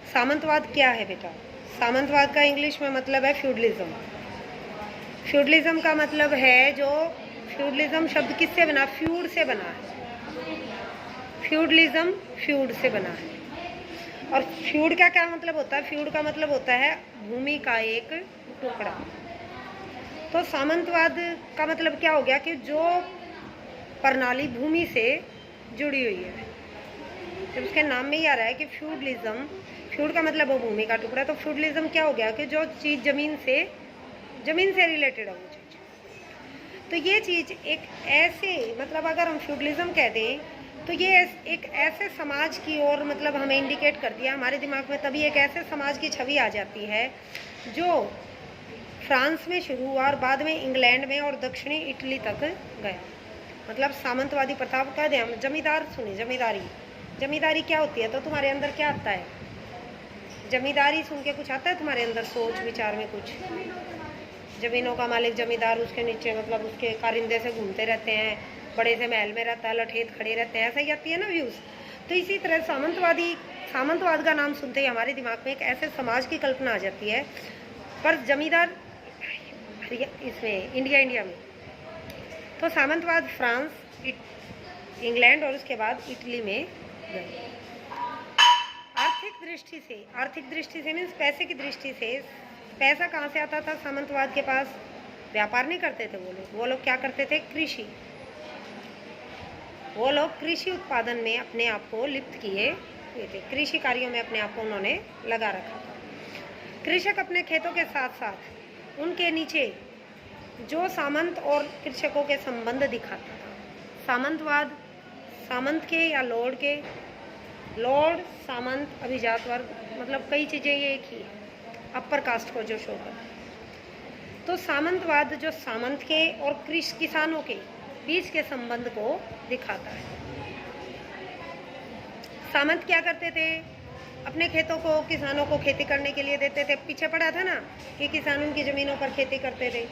सामंतवाद क्या है बेटा? सामंतवाद का इंग्लिश में मतलब है फ्यूडलिज्म। फ्यूडलिज्म का मतलब है जो फ्यूडलिज्म शब्द किससे बना? फ्यूड से बना है। फ्यूडलिज्म फ्यूड से बना है। और फ्यूड का क्या मतलब होता है? फ्यूड का मतलब होता है भूमि का एक टुकड़ा। तो सामंतवाद का मतलब क्या हो गया कि जो प्रणाली भूमि से जुड़ी हुई है, जब उसके नाम में ही आ रहा है कि फ्यूडलिज्म, फ्यूड का मतलब वो भूमि का टुकड़ा, तो फ्यूडलिज्म क्या हो गया कि जो चीज़ जमीन से रिलेटेड है वो चीज़। तो ये चीज़ एक ऐसे, मतलब अगर हम फ्यूडलिज्म कह दें तो ये एक ऐसे समाज की ओर मतलब हमें इंडिकेट करती है, हमारे दिमाग में तभी एक ऐसे समाज की छवि आ जाती है जो फ्रांस में शुरू हुआ और बाद में इंग्लैंड में और दक्षिणी इटली तक गया। मतलब सामंतवादी प्रथा कह दें हम। जमींदार सुनिए, जमींदारी क्या होती है? तो तुम्हारे अंदर क्या आता है? जमींदारी सुन के कुछ आता है तुम्हारे अंदर? सोच विचार में कुछ? जमीनों का मालिक जमींदार, उसके नीचे मतलब उसके कारिंदे से घूमते रहते हैं, बड़े से महल में रहता है, लठेत खड़े रहते हैं, ऐसा ही आती है ना व्यूज़। तो इसी तरह सामंतवाद का नाम सुनते ही हमारे दिमाग में एक ऐसे समाज की कल्पना आ जाती है। पर जमींदार इसमें इंडिया में तो सामंतवाद फ्रांस, इंग्लैंड और उसके बाद इटली में गए। आर्थिक दृष्टि से मीन्स पैसे की दृष्टि से, पैसा कहाँ से आता था सामंतवाद के पास? व्यापार नहीं करते थे वो लोग क्या करते थे? कृषि। वो लोग कृषि उत्पादन में अपने आप को लिप्त किए हुए थे, कृषि कार्यों में अपने आप को उन्होंने लगा रखा था। कृषक अपने खेतों के साथ साथ उनके नीचे जो सामंत और कृषकों के संबंध दिखाता था। सामंतवाद सामंत के या लॉर्ड के, लॉर्ड, सामंत, अभिजात वर्ग, मतलब कई चीज़ें ये एक ही है, अपर कास्ट को जो शो करता है। तो सामंतवाद जो सामंत के और किसानों के बीच के संबंध को दिखाता है। सामंत क्या करते थे? अपने खेतों को किसानों को खेती करने के लिए देते थे। पीछे पड़ा था ना कि किसान उनकी ज़मीनों पर खेती करते थे।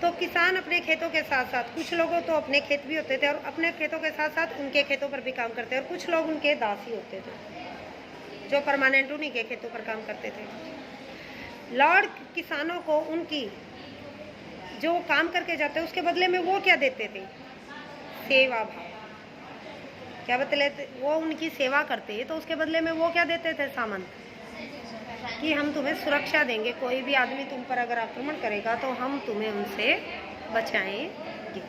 तो किसान अपने खेतों के साथ साथ, कुछ लोगों तो अपने खेत भी होते थे और अपने खेतों के साथ साथ उनके खेतों पर भी काम करते थे, और कुछ लोग उनके दासी होते थे जो परमानेंट उन्हीं के खेतों पर काम करते थे। लॉर्ड किसानों को उनकी जो काम करके जाते उसके बदले में वो क्या देते थे? सेवा भाव। क्या बतलाते? वो उनकी सेवा करते तो उसके बदले में वो क्या देते थे सामंत? कि हम तुम्हें सुरक्षा देंगे, कोई भी आदमी तुम पर अगर आक्रमण करेगा तो हम तुम्हें उनसे बचाएंगे।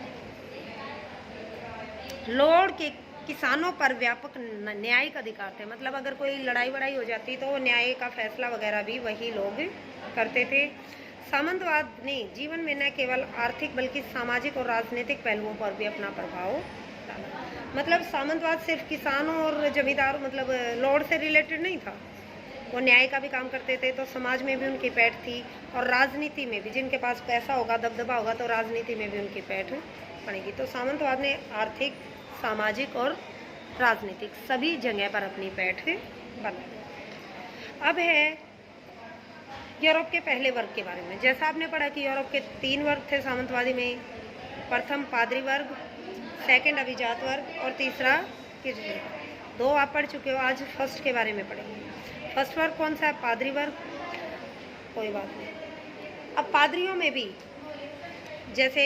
लॉर्ड के किसानों पर व्यापक न्यायिक अधिकार थे, मतलब अगर कोई लड़ाई वड़ाई हो जाती तो न्याय का फैसला वगैरह भी वही लोग करते थे। सामंतवाद ने जीवन में न केवल आर्थिक बल्कि सामाजिक और राजनीतिक पहलुओं पर भी अपना प्रभाव डाला। मतलब सामंतवाद सिर्फ किसानों और जमींदार मतलब लॉर्ड से रिलेटेड नहीं था, वो न्याय का भी काम करते थे, तो समाज में भी उनकी पैठ थी, और राजनीति में भी जिनके पास पैसा होगा, दबदबा होगा, तो राजनीति में भी उनकी पैठ पड़ेगी। तो सामंतवाद ने आर्थिक, सामाजिक और राजनीतिक सभी जगह पर अपनी पैठ बना। अब है यूरोप के पहले वर्ग के बारे में। जैसा आपने पढ़ा कि यूरोप के 3 वर्ग थे सामंतवादी में। प्रथम पादरी वर्ग, सेकंड अभिजात वर्ग और तीसरा किर्चन। 2 आप पढ़ चुके हो, आज फर्स्ट के बारे में पढ़ेंगे। फर्स्ट वर्ग कौन सा है? पादरी वर्ग। कोई बात नहीं। अब पादरियों में भी जैसे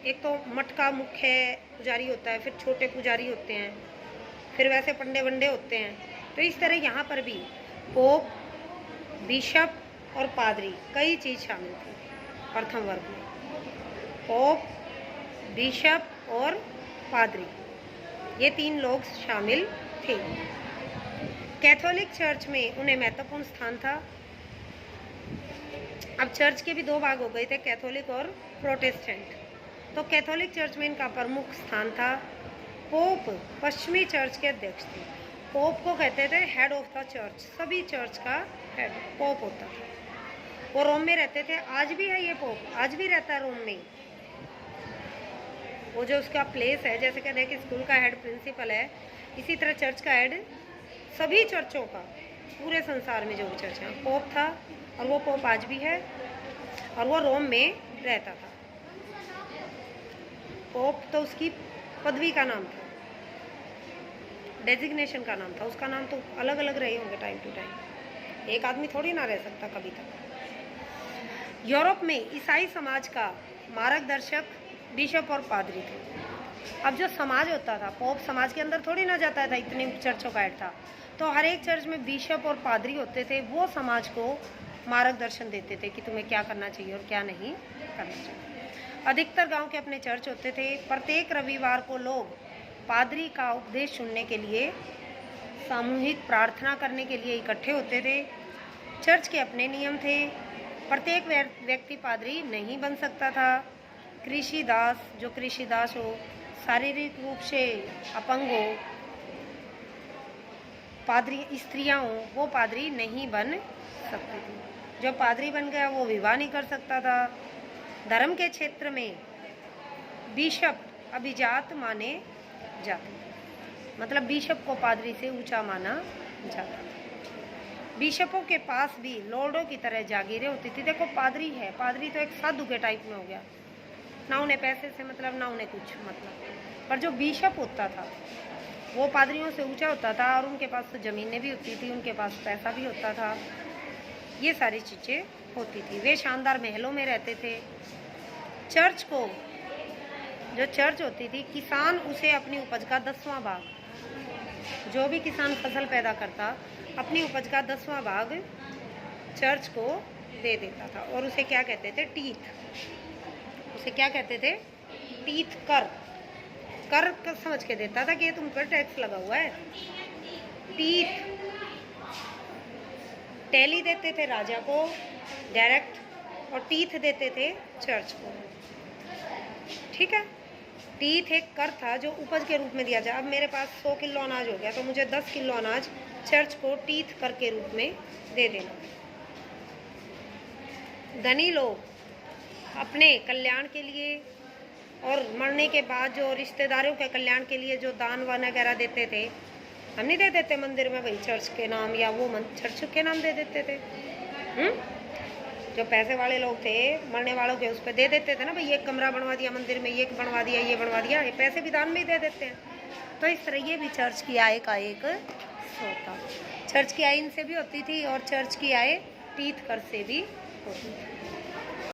एक तो मठ का मुख्य पुजारी होता है, फिर छोटे पुजारी होते हैं, फिर वैसे पंडे वंडे होते हैं। तो इस तरह यहाँ पर भी पोप, बिशप और पादरी कई चीज़ शामिल थी प्रथम वर्ग में। पोप, बिशप और पादरी, ये 3 लोग शामिल थे। कैथोलिक चर्च में उन्हें महत्वपूर्ण स्थान था। अब चर्च के भी 2 भाग हो गए थे, कैथोलिक और प्रोटेस्टेंट। तो कैथोलिक चर्च में इनका प्रमुख स्थान था। पोप पश्चिमी चर्च के अध्यक्ष थे। पोप को कहते थे हेड ऑफ द चर्च, सभी चर्च का हेड पोप होता था। वो रोम में रहते थे, आज भी है ये पोप, आज भी रहता है रोम में। वो जो उसका प्लेस है, जैसे कहते हैं कि स्कूल का हेड प्रिंसिपल है, इसी तरह चर्च का हेड सभी चर्चों का, पूरे संसार में जो भी चर्च है, पोप था। और वो पोप आज भी है और वो रोम में रहता था। पोप तो उसकी पदवी का नाम था, डेजिग्नेशन का नाम था, उसका नाम तो अलग अलग रहे होंगे टाइम टू टाइम। एक आदमी थोड़ी ना रह सकता कभी तक। यूरोप में ईसाई समाज का मार्गदर्शक बिशप और पादरी थे। अब जो समाज होता था, पोप समाज के अंदर थोड़ी ना जाता था, इतने चर्चों का ऐड था, तो हर एक चर्च में बिशप और पादरी होते थे। वो समाज को मार्गदर्शन देते थे कि तुम्हें क्या करना चाहिए और क्या नहीं करना चाहिए। अधिकतर गांव के अपने चर्च होते थे। प्रत्येक रविवार को लोग पादरी का उपदेश सुनने के लिए, सामूहिक प्रार्थना करने के लिए इकट्ठे होते थे। चर्च के अपने नियम थे। प्रत्येक व्यक्ति पादरी नहीं बन सकता था। कृषिदास, जो कृषिदास हो, शारीरिक रूप से अपंग हो, पादरी स्त्रियां हो, वो पादरी नहीं बन सकती थी। जो पादरी बन गया वो विवाह नहीं कर सकता था। धर्म के क्षेत्र में बिशप अभिजात माने जाते थे, मतलब बिशप को पादरी से ऊंचा माना जाता था। बिशपों के पास भी लॉर्डों की तरह जागीरें होती थी। देखो पादरी है, पादरी तो एक साधु के टाइप में हो गया, ना उन्हें पैसे से मतलब, ना उन्हें कुछ मतलब। पर जो बिशप होता था वो पादरियों से ऊंचा होता था, और उनके पास तो ज़मीनें भी होती थी, उनके पास पैसा भी होता था, ये सारी चीज़ें होती थी। वे शानदार महलों में रहते थे। चर्च को, जो चर्च होती थी, किसान उसे अपनी उपज का 10वां भाग, जो भी किसान फसल पैदा करता, अपनी उपज का 10वां भाग चर्च को दे देता था। और उसे क्या कहते थे? टीथ। उसे क्या कहते थे? टीथ, कर। कर समझ के देता था कि ये तुम पर टैक्स लगा हुआ है। टीथ। टैली देते थे राजा को डायरेक्ट, और टीथ देते थे चर्च को। ठीक है। टीथ एक कर था जो उपज के रूप में दिया जाए। अब मेरे पास 100 किलो अनाज हो गया, तो मुझे 10 किलो अनाज चर्च को टीथ कर के रूप में दे देना। धनी लोग अपने कल्याण के लिए और मरने के बाद जो रिश्तेदारों के कल्याण के लिए जो दान वान वगैरह देते थे, हम नहीं दे देते मंदिर में भाई चर्च के नाम, या वो चर्च के नाम दे देते थे। जो पैसे वाले लोग थे, मरने वालों के, उस पर दे देते थे ना भाई, एक कमरा बनवा दिया मंदिर में, ये बनवा दिया, ये बनवा दिया, ये पैसे भी दान में ही दे देते हैं। तो इस तरह ये भी चर्च की आय का एक होता। चर्च की आय इनसे भी होती थी, और चर्च की आय टीथ कर से भी होती थी।